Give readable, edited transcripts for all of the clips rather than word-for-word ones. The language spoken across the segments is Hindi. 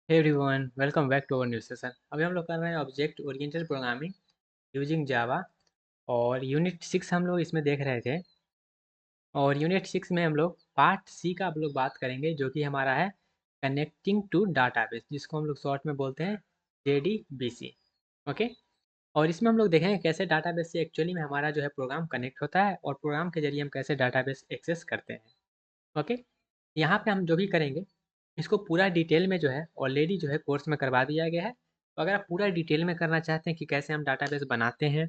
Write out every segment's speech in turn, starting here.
Hey everyone, welcome back to our new session. अभी हम लोग कर रहे हैं object oriented programming using Java. और यूनिट 6 हम लोग इसमें देख रहे थे। और यूनिट 6 में हम लोग पार्ट सी का हम लोग बात करेंगे, जो कि हमारा है कनेक्टिंग टू डाटाबेस, जिसको हम लोग शॉर्ट में बोलते हैं JDBC। ओके। और इसमें हम लोग देखेंगे कैसे डाटाबेस से एक्चुअली में हमारा जो है प्रोग्राम कनेक्ट होता है, और प्रोग्राम के जरिए हम कैसे डाटाबेस एक्सेस करते हैं। ओके। यहाँ पे हम जो भी करेंगे, इसको पूरा डिटेल में जो है ऑलरेडी जो है कोर्स में करवा दिया गया है। तो अगर आप पूरा डिटेल में करना चाहते हैं कि कैसे हम डाटाबेस बनाते हैं,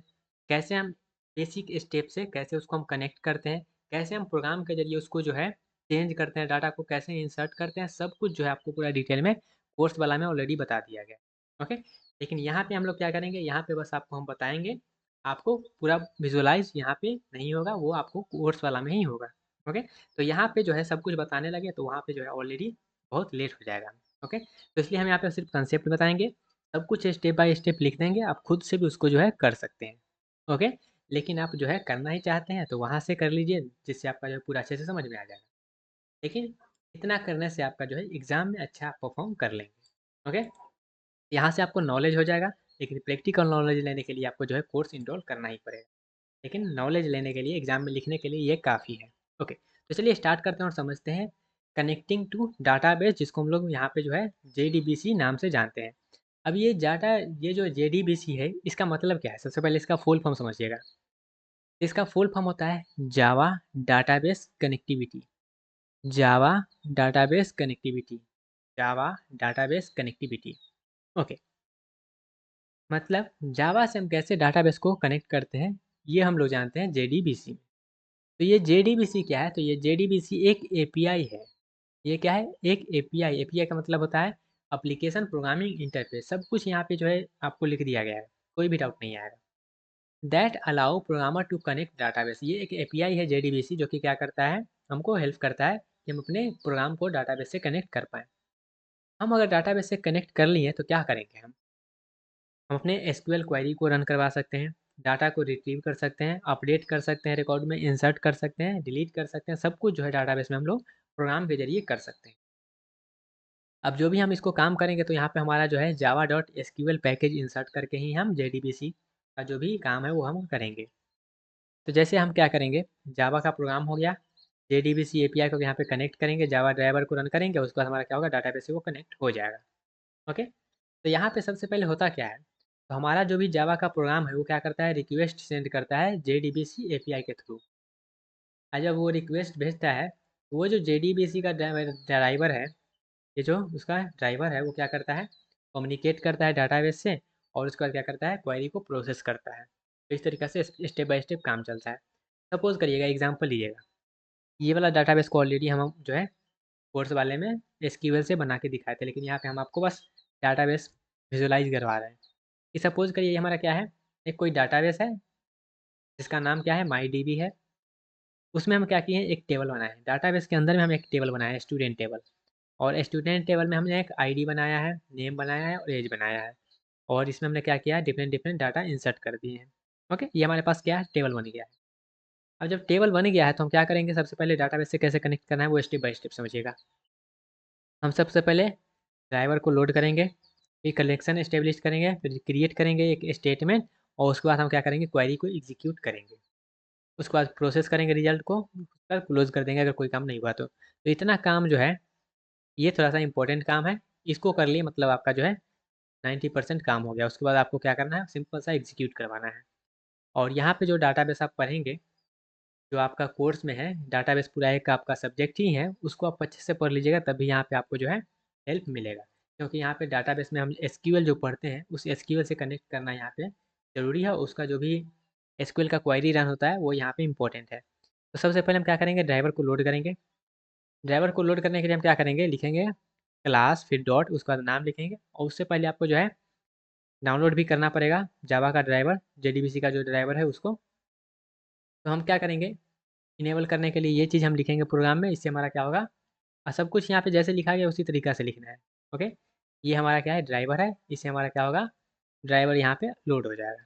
कैसे हम बेसिक स्टेप से कैसे उसको हम कनेक्ट करते हैं, कैसे हम प्रोग्राम के जरिए उसको जो है चेंज करते हैं, डाटा को कैसे इंसर्ट करते हैं, सब कुछ जो है आपको पूरा डिटेल में कोर्स वाला में ऑलरेडी बता दिया गया है। ओके। लेकिन यहाँ पे हम लोग क्या करेंगे, यहाँ पे बस आपको हम बताएंगे। आपको पूरा विजुअलाइज यहाँ पे नहीं होगा, वो आपको कोर्स वाला में ही होगा। ओके। तो यहाँ पे जो है सब कुछ बताने लगे तो वहाँ पे जो है ऑलरेडी बहुत लेट हो जाएगा। ओके। तो इसलिए हम यहाँ पे सिर्फ कंसेप्ट बताएंगे, सब कुछ स्टेप बाय स्टेप लिख देंगे, आप खुद से भी उसको जो है कर सकते हैं। ओके। लेकिन आप जो है करना ही चाहते हैं तो वहाँ से कर लीजिए, जिससे आपका जो है पूरा अच्छे से समझ में आ जाएगा। लेकिन इतना करने से आपका जो है एग्जाम में अच्छा परफॉर्म कर लेंगे। ओके। यहाँ से आपको नॉलेज हो जाएगा, लेकिन प्रैक्टिकल नॉलेज लेने के लिए आपको जो है कोर्स इनरोल करना ही पड़ेगा। लेकिन नॉलेज लेने के लिए एग्जाम में लिखने के लिए ये काफ़ी है। ओके। तो चलिए स्टार्ट करते हैं और समझते हैं कनेक्टिंग टू डाटाबेस, जिसको हम लोग यहाँ पे जो है JDBC नाम से जानते हैं। अब ये जो JDBC है, इसका मतलब क्या है? सबसे पहले इसका फुल फॉर्म समझिएगा। इसका फुल फॉर्म होता है जावा डाटाबेस कनेक्टिविटी। जावा डाटाबेस कनेक्टिविटी। जावा डाटाबेस कनेक्टिविटी। ओके। मतलब जावा से हम कैसे डाटाबेस को कनेक्ट करते हैं, ये हम लोग जानते हैं JDBC। तो ये JDBC क्या है? तो ये JDBC एक API है। ये क्या है? एक API। API का मतलब होता है एप्लीकेशन प्रोग्रामिंग इंटरफेस। सब कुछ यहाँ पे जो है आपको लिख दिया गया है, कोई भी डाउट नहीं आएगा। That allow programmer to connect database. ये एक API है JDBC, जो कि क्या करता है, हमको हेल्प करता है कि हम अपने प्रोग्राम को डाटाबेस से कनेक्ट कर पाएँ। हम अगर डाटाबेस से कनेक्ट कर लिए तो क्या करेंगे हम अपने SQL क्वेरी को रन करवा सकते हैं, डाटा को रिट्रीव कर सकते हैं, अपडेट कर सकते हैं, रिकॉर्ड में इंसर्ट कर सकते हैं, डिलीट कर सकते हैं, सब कुछ जो है डाटाबेस में हम लोग प्रोग्राम के जरिए कर सकते हैं। अब जो भी हम इसको काम करेंगे तो यहाँ पे हमारा जो है java.sql पैकेज इंसर्ट करके ही हम JDBC का जो भी काम है वो हम करेंगे। तो जैसे हम क्या करेंगे, जावा का प्रोग्राम हो गया, JDBC API को यहाँ पे कनेक्ट करेंगे, जावा ड्राइवर को रन करेंगे, उसके बाद हमारा क्या होगा, डाटाबेस से वो कनेक्ट हो जाएगा। ओके। तो यहाँ पे सबसे पहले होता क्या है, तो हमारा जो भी जावा का प्रोग्राम है वो क्या करता है, रिक्वेस्ट सेंड करता है JDBC API के थ्रू। और जब वो रिक्वेस्ट भेजता है तो वो जो JDBC का ड्राइवर है, ये जो उसका ड्राइवर है वो क्या करता है, कम्युनिकेट करता है डाटाबेस से, और उसके बाद क्या करता है, क्वेरी को प्रोसेस करता है। तो इस तरीके से स्टेप बाय स्टेप काम चलता है। सपोज करिएगा, एग्जांपल लीजिएगा, ये वाला डाटाबेस को ऑलरेडी हम जो है कोर्स वाले में SQL से बना के दिखाए थे, लेकिन यहाँ पे हम आपको बस डाटाबेस विजुलाइज करवा रहे हैं। कि सपोज करिए ये हमारा क्या है, एक कोई डाटाबेस है जिसका नाम क्या है, MyDB है। उसमें हम क्या किए हैं, एक टेबल बनाए हैं, डाटाबेस के अंदर में हम एक टेबल बनाया है, स्टूडेंट टेबल। और स्टूडेंट टेबल में हमने एक ID बनाया है, नेम बनाया है और एज बनाया है। और इसमें हमने क्या किया है, डिफरेंट डिफरेंट डाटा इंसर्ट कर दिए हैं। ओके, ये हमारे पास क्या है, टेबल बन गया है। अब जब टेबल बन गया है तो हम क्या करेंगे, सबसे पहले डाटाबेस से कैसे कनेक्ट करना है वो स्टेप बाय स्टेप समझिएगा। हम सबसे पहले ड्राइवर को लोड करेंगे, फिर कलेक्शन एस्टेब्लिश करेंगे, फिर क्रिएट करेंगे एक स्टेटमेंट, और उसके बाद हम क्या करेंगे, क्वेरी को एग्जीक्यूट करेंगे। उसके बाद प्रोसेस करेंगे रिजल्ट को, उसका क्लोज कर देंगे अगर कोई काम नहीं हुआ तो इतना काम जो है, ये थोड़ा सा इंपॉर्टेंट काम है। इसको कर लिए मतलब आपका जो है 90% काम हो गया। उसके बाद आपको क्या करना है, सिंपल सा एग्जीक्यूट करवाना है। और यहाँ पे जो डाटाबेस आप पढ़ेंगे, जो आपका कोर्स में है, डाटाबेस पूरा एक आपका सब्जेक्ट ही है, उसको आप अच्छे से पढ़ लीजिएगा, तभी यहाँ पे आपको जो है हेल्प मिलेगा। क्योंकि यहाँ पे डाटाबेस में हम SQL जो पढ़ते हैं, उस SQL से कनेक्ट करना यहाँ पे ज़रूरी है। उसका जो भी SQL का क्वेरी रन होता है वो यहाँ पे इंपॉर्टेंट है। तो सबसे पहले हम क्या करेंगे, ड्राइवर को लोड करेंगे। ड्राइवर को लोड करने के लिए हम क्या करेंगे, लिखेंगे क्लास, फिर डॉट, उसके बाद नाम लिखेंगे। और उससे पहले आपको जो है डाउनलोड भी करना पड़ेगा जावा का ड्राइवर, JDBC का जो ड्राइवर है उसको। तो हम क्या करेंगे, इनेबल करने के लिए ये चीज़ हम लिखेंगे प्रोग्राम में, इससे हमारा क्या होगा, और सब कुछ यहाँ पे जैसे लिखा गया उसी तरीक़ा से लिखना है। ओके। ये हमारा क्या है, ड्राइवर है, इससे हमारा क्या होगा, ड्राइवर यहाँ पे लोड हो जाएगा।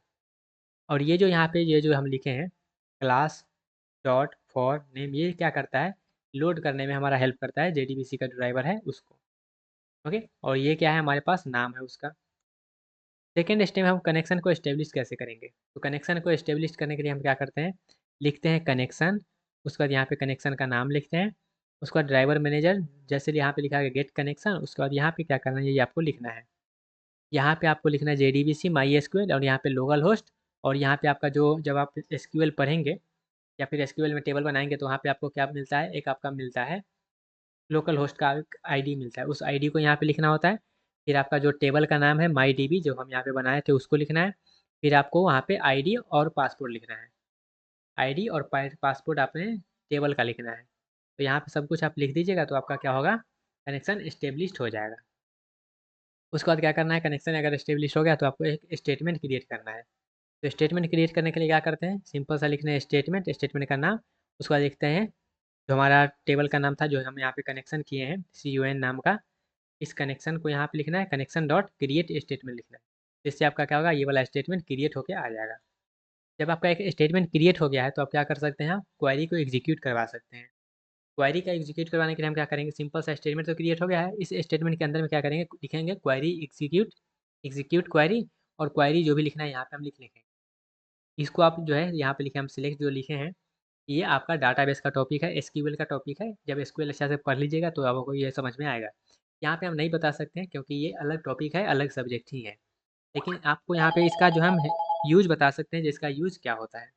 और ये जो यहाँ पे ये जो हम लिखे हैं क्लास डॉट फॉर नेम, ये क्या करता है, लोड करने में हमारा हेल्प करता है, JDBC का ड्राइवर है उसको। ओके, और ये क्या है, हमारे पास नाम है उसका। सेकेंड स्टेप हम कनेक्शन को इस्टेब्लिश कैसे करेंगे। तो कनेक्शन को इस्टेब्लिश करने के लिए हम क्या करते हैं, लिखते हैं कनेक्शन, उसके बाद यहाँ पे कनेक्शन का नाम लिखते हैं, उसके बाद ड्राइवर मैनेजर, जैसे यहाँ पे लिखा है गेट कनेक्शन, उसके बाद यहाँ पे क्या करना है, ये आपको लिखना है। यहाँ पे आपको लिखना है JDBC MySQL और यहाँ पे लोकल होस्ट, और यहाँ पे आपका जो जब आप SQL पढ़ेंगे या फिर SQL में टेबल बनाएंगे तो वहाँ पे आपको क्या मिलता है, एक आपका मिलता है लोकल होस्ट का आईडी मिलता है, उस आईडी को यहाँ पे लिखना होता है। फिर आपका जो टेबल का नाम है MyDB जो हम यहाँ पे बनाए थे उसको लिखना है। फिर आपको वहाँ पे आईडी और पासपोर्ट लिखना है, आईडी और पासपोर्ट आपने टेबल का लिखना है। तो यहाँ पे सब कुछ आप लिख दीजिएगा तो आपका क्या होगा, कनेक्शन इस्टेब्लिश्ड हो जाएगा। उसके बाद क्या करना है, कनेक्शन अगर इस्टेब्लिश हो गया तो आपको एक स्टेटमेंट क्रिएट करना है। तो स्टेटमेंट क्रिएट करने के लिए क्या करते हैं, सिंपल सा लिखना है स्टेटमेंट, स्टेटमेंट का नाम, उसके बाद लिखते हैं जो हमारा टेबल का नाम था जो हम यहाँ पे कनेक्शन किए हैं CUN नाम का, इस कनेक्शन को यहाँ पे लिखना है, कनेक्शन डॉट क्रिएट स्टेटमेंट लिखना है। इससे आपका क्या होगा, ये वाला स्टेटमेंट क्रिएट होकर आ जाएगा। जब आपका एक स्टेटमेंट क्रिएट हो गया है तो आप क्या कर सकते हैं, आप क्वेरी को एग्जीक्यूट करवा सकते हैं। क्वेरी का एग्जीक्यूट करवाने के लिए हम क्या करेंगे, सिंपल सा स्टेटमेंट तो क्रिएट हो गया है, इस स्टेटमेंट के अंदर में क्या करेंगे, लिखेंगे क्वेरी एग्जीक्यूट, एग्जीक्यूट क्वेरी, और क्वेरी जो भी लिखना है यहाँ पे हम लिख लेंगे। इसको आप जो है यहाँ पे लिखे, हम सिलेक्ट जो लिखे हैं, ये आपका डाटाबेस का टॉपिक है, SQL का टॉपिक है। जब SQL अच्छा से पढ़ लीजिएगा तो आपको ये समझ में आएगा। यहाँ पे हम नहीं बता सकते हैं क्योंकि ये अलग टॉपिक है, अलग सब्जेक्ट ही है, लेकिन आपको यहाँ पे इसका जो हम यूज बता सकते हैं, जिसका यूज क्या होता है।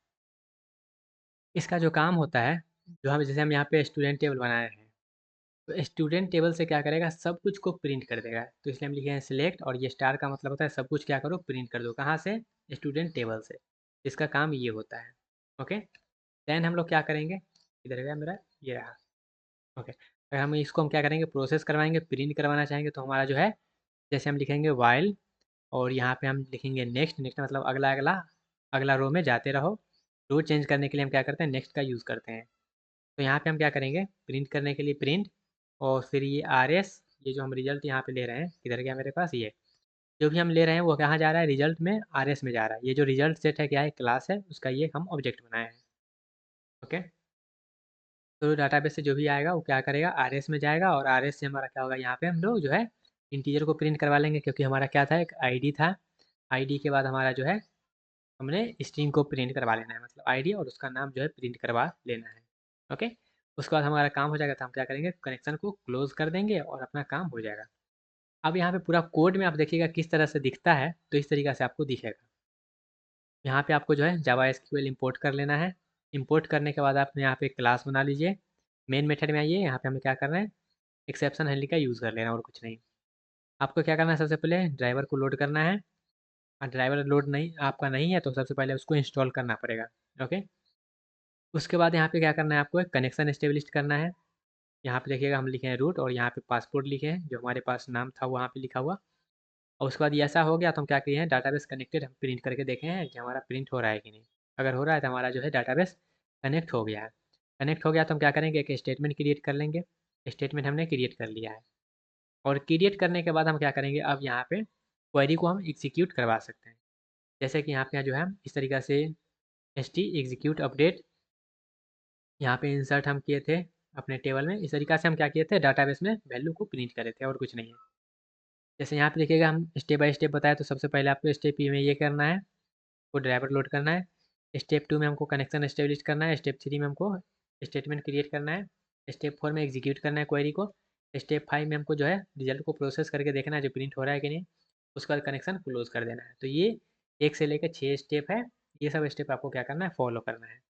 इसका जो काम होता है, जो हम जैसे हम यहाँ पे स्टूडेंट टेबल बनाए हैं, तो स्टूडेंट टेबल से क्या करेगा, सब कुछ को प्रिंट कर देगा। तो इसलिए हम लिखे हैं सिलेक्ट, और ये स्टार का मतलब होता है सब कुछ क्या करो, प्रिंट कर दो। कहाँ से, स्टूडेंट टेबल से। इसका काम ये होता है। ओके, देन हम लोग क्या करेंगे, इधर गया मेरा, ये रहा। ओके, अगर हम इसको हम क्या करेंगे, प्रोसेस करवाएंगे, प्रिंट करवाना चाहेंगे तो हमारा जो है, जैसे हम लिखेंगे वाइल, और यहाँ पे हम लिखेंगे नेक्स्ट, नेक्स्ट मतलब अगला अगला, अगला रो में जाते रहो। रो चेंज करने के लिए हम क्या करते हैं, नेक्स्ट का यूज़ करते हैं। तो यहाँ पे हम क्या करेंगे, प्रिंट करने के लिए प्रिंट, और फिर ये RS, ये जो हम रिजल्ट यहाँ पे ले रहे हैं, किधर गया मेरे पास, ये जो भी हम ले रहे हैं वो कहाँ जा रहा है, रिजल्ट में RS में जा रहा है। ये जो रिजल्ट सेट है क्या है, क्लास है, उसका ये हम ऑब्जेक्ट बनाए हैं। ओके, तो डाटाबेस से जो भी आएगा वो क्या करेगा, RS में जाएगा, और RS से हमारा क्या होगा, यहाँ पे हम लोग जो है इंटीजर को प्रिंट करवा लेंगे, क्योंकि हमारा क्या था, एक आईडी था। आईडी के बाद हमारा जो है, हमने स्ट्रिंग को प्रिंट करवा लेना है, मतलब आईडी और उसका नाम जो है प्रिंट करवा लेना है। ओके, उसके बाद हमारा काम हो जाएगा तो हम क्या करेंगे, कनेक्शन को क्लोज कर देंगे और अपना काम हो जाएगा। अब यहाँ पे पूरा कोड में आप देखिएगा किस तरह से दिखता है, तो इस तरीके से आपको दिखेगा। यहाँ पे आपको जो है जावा SQL इंपोर्ट कर लेना है। इंपोर्ट करने के बाद आपने यहाँ पे क्लास बना लीजिए, मेन मेथड में आइए, यहाँ पे हमें क्या करना है, एक्सेप्शन हैंडलिंग का यूज़ कर लेना, और कुछ नहीं। आपको क्या करना है, सबसे पहले ड्राइवर को लोड करना है, और ड्राइवर लोड नहीं आपका नहीं है तो सबसे पहले उसको इंस्टॉल करना पड़ेगा। ओके, उसके बाद यहाँ पे क्या करना है, आपको एक कनेक्शन एस्टेब्लिश करना है। यहाँ पे देखिएगा हम लिखे हैं रूट, और यहाँ पे पासपोर्ट लिखे हैं, जो हमारे पास नाम था वहाँ पे लिखा हुआ। और उसके बाद ये ऐसा हो गया तो हम क्या किए हैं, डाटाबेस कनेक्टेड हम प्रिंट करके देखे हैं कि हमारा प्रिंट हो रहा है कि नहीं। अगर हो रहा है तो हमारा जो है डाटाबेस कनेक्ट हो गया है। कनेक्ट हो गया तो हम क्या करेंगे, एक स्टेटमेंट क्रिएट कर लेंगे। स्टेटमेंट हमने क्रिएट कर लिया है, और क्रिएट करने के बाद हम क्या करेंगे, अब यहाँ पे क्वेरी को हम एग्जीक्यूट करवा सकते हैं। जैसे कि यहाँ पे जो है इस तरीक़ा से st एग्जीक्यूट अपडेट, यहाँ पे इंसर्ट हम किए थे अपने टेबल में। इस तरीक़ा से हम क्या किए थे, डाटाबेस में वैल्यू को प्रिंट करे थे, और कुछ नहीं है। जैसे यहाँ पे देखिएगा हम स्टेप बाय स्टेप बताया, तो सबसे पहले आपको स्टेप में ये करना है, को ड्राइवर लोड करना है। स्टेप 2 में हमको कनेक्शन एस्टेब्लिश करना है। स्टेप 3 में हमको स्टेटमेंट क्रिएट करना है। स्टेप 4 में एग्जीक्यूट करना है क्वेरी को। स्टेप 5 में हमको जो है रिजल्ट को प्रोसेस करके देखना है जो प्रिंट हो रहा है कि नहीं। उसके बाद कनेक्शन क्लोज कर देना है। तो ये 1 से लेकर 6 स्टेप है। ये सब स्टेप आपको क्या करना है, फॉलो करना है।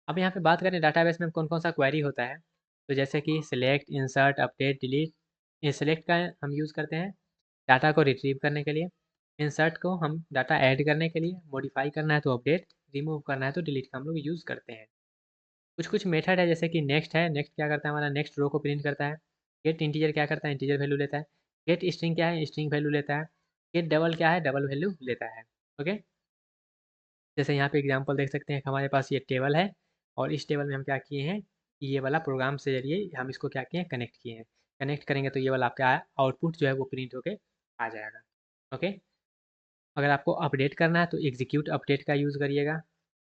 अब यहाँ पे बात करें डाटाबेस में कौन कौन सा क्वेरी होता है, तो जैसे कि सिलेक्ट, इंसर्ट, अपडेट, डिलीट। ये सिलेक्ट का हम यूज़ करते हैं डाटा को रिट्रीव करने के लिए। इंसर्ट को हम डाटा ऐड करने के लिए, मॉडिफाई करना है तो अपडेट, रिमूव करना है तो डिलीट का हम लोग यूज़ करते हैं। कुछ कुछ मेथड है, जैसे कि नेक्स्ट है, नेक्स्ट क्या करता है, हमारा नेक्स्ट रो को प्रिंट करता है। गेट इंटीजर क्या करता है, इंटीजर वैल्यू लेता है। गेट स्ट्रिंग क्या है, स्ट्रिंग वैल्यू लेता है। गेट डबल क्या है, डबल वैल्यू लेता है। ओके, जैसे यहाँ पे एग्जांपल देख सकते हैं कि हमारे पास ये टेबल है, और इस टेबल में हम क्या किए हैं, ये वाला प्रोग्राम से जरिए हम इसको क्या किए हैं, कनेक्ट किए हैं। कनेक्ट करेंगे तो ये वाला आपका आउटपुट जो है वो प्रिंट होके आ जाएगा। ओके, अगर आपको अपडेट करना है तो एग्जीक्यूट अपडेट का यूज़ करिएगा।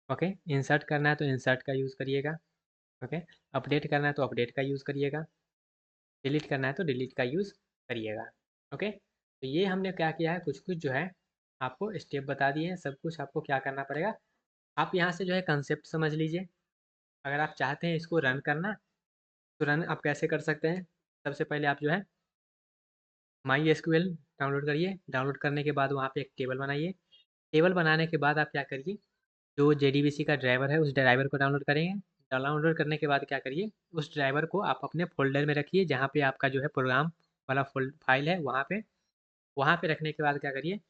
ओके, इंसर्ट करना है तो इंसर्ट का यूज़ करिएगा। ओके, अपडेट करना है तो अपडेट का यूज़ करिएगा। डिलीट करना है तो डिलीट का यूज़ करिएगा। ओके, तो ये हमने क्या किया है, कुछ कुछ जो है आपको स्टेप बता दिए हैं, सब कुछ आपको क्या करना पड़ेगा। आप यहाँ से जो है कंसेप्ट समझ लीजिए। अगर आप चाहते हैं इसको रन करना, तो रन आप कैसे कर सकते हैं। सबसे पहले आप जो है माई एसक्यूएल डाउनलोड करिए। डाउनलोड करने के बाद वहाँ पे एक टेबल बनाइए। टेबल बनाने के बाद आप क्या करिए, जो जेडीबीसी का ड्राइवर है उस ड्राइवर को डाउनलोड करेंगे। डाउनलोड करने के बाद क्या करिए, उस ड्राइवर को आप अपने फ़ोल्डर में रखिए जहाँ पे आपका जो है प्रोग्राम वाला फाइल है, वहाँ पे रखने के बाद क्या करिए,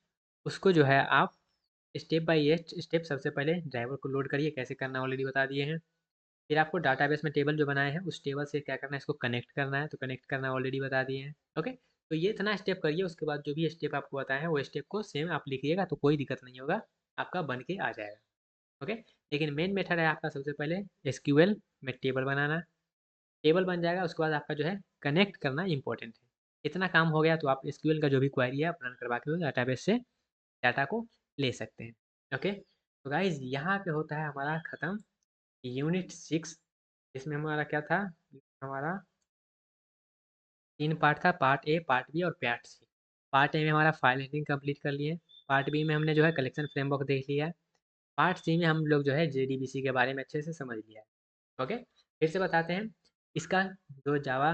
उसको जो है आप स्टेप बाय स्टेप सबसे पहले ड्राइवर को लोड करिए। कैसे करना ऑलरेडी बता दिए हैं। फिर आपको डाटाबेस में टेबल जो बनाए हैं उस टेबल से क्या करना है, इसको कनेक्ट करना है। तो कनेक्ट करना ऑलरेडी बता दिए हैं। ओके, तो ये इतना स्टेप करिए। उसके बाद जो भी स्टेप आपको बताए हैं वो स्टेप को सेम आप लिखिएगा, तो कोई दिक्कत नहीं होगा, आपका बन के आ जाएगा। ओके, लेकिन मेन मेथड है आपका सबसे पहले एसक्यूएल में टेबल बनाना। टेबल बन जाएगा, उसके बाद आपका जो है कनेक्ट करना इंपॉर्टेंट है। इतना काम हो गया तो आप एसक्यूएल का जो भी क्वेरी है आप रन करवा के डाटाबेस से डाटा को ले सकते हैं। ओके, तो गाइज यहाँ पे होता है हमारा ख़त्म यूनिट 6। इसमें हमारा क्या था, हमारा 3 पार्ट था, पार्ट ए, पार्ट बी और पार्ट सी। पार्ट ए में हमारा फाइल हैंडलिंग कंप्लीट कर लिए। पार्ट बी में हमने जो है कलेक्शन फ्रेमवर्क देख लिया है। पार्ट सी में हम लोग जो है जेडीबीसी के बारे में अच्छे से समझ लिया है। ओके, फिर से बताते हैं इसका जो जावा,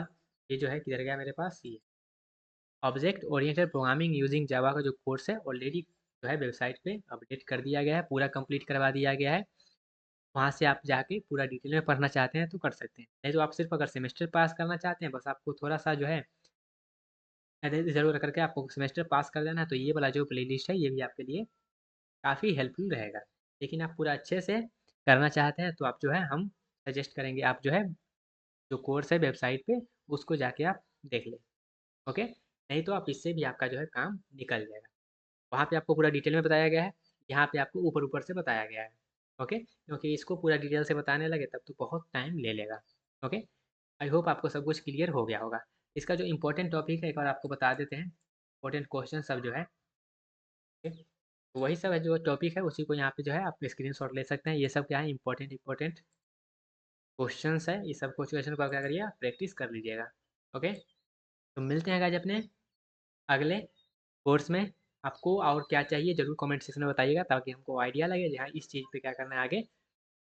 ये जो है किधर गया मेरे पास, ये ऑब्जेक्ट ओरिएंटेड प्रोग्रामिंग यूजिंग जावा का जो कोर्स है ऑलरेडी जो है वेबसाइट पे अपडेट कर दिया गया है, पूरा कंप्लीट करवा दिया गया है। वहाँ से आप जाके पूरा डिटेल में पढ़ना चाहते हैं तो कर सकते हैं, नहीं तो आप सिर्फ अगर सेमेस्टर पास करना चाहते हैं, बस आपको थोड़ा सा जो है ज़रूर करके आपको सेमेस्टर पास कर देना है, तो ये वाला जो प्लेलिस्ट है ये भी आपके लिए काफ़ी हेल्पफुल रहेगा। लेकिन आप पूरा अच्छे से करना चाहते हैं तो आप जो है हम सजेस्ट करेंगे आप जो है जो कोर्स है वेबसाइट पे उसको जाके आप देख लें। ओके, नहीं तो आप इससे भी आपका जो है काम निकल जाएगा। वहाँ पे आपको पूरा डिटेल में बताया गया है, यहाँ पे आपको ऊपर ऊपर से बताया गया है। ओके, क्योंकि इसको पूरा डिटेल से बताने लगे तब तो बहुत टाइम ले लेगा। ओके, आई होप आपको सब कुछ क्लियर हो गया होगा। इसका जो इम्पोर्टेंट टॉपिक है एक बार आपको बता देते हैं, इम्पोर्टेंट क्वेश्चन सब जो है, ठीक? तो वही सब है जो टॉपिक है, उसी को यहाँ पे जो है आप स्क्रीनशॉट ले सकते हैं। ये सब क्या है, इम्पोर्टेंट इम्पोर्टेंट क्वेश्चंस है। ये सब क्वेश्चन को आप क्या करिए, आप प्रैक्टिस कर लीजिएगा। ओके, तो मिलते हैं गाइज अपने अगले कोर्स में। आपको और क्या चाहिए ज़रूर कमेंट सेक्शन में बताइएगा, ताकि हमको आइडिया लगे जहाँ इस चीज़ पे क्या करना है, आगे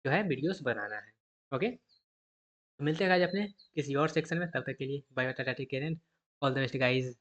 जो है वीडियोस बनाना है। ओके, तो मिलते हैं गाइज अपने किसी और सेक्शन में, तब तक के लिए bye bye, tata, take care and all the best guys.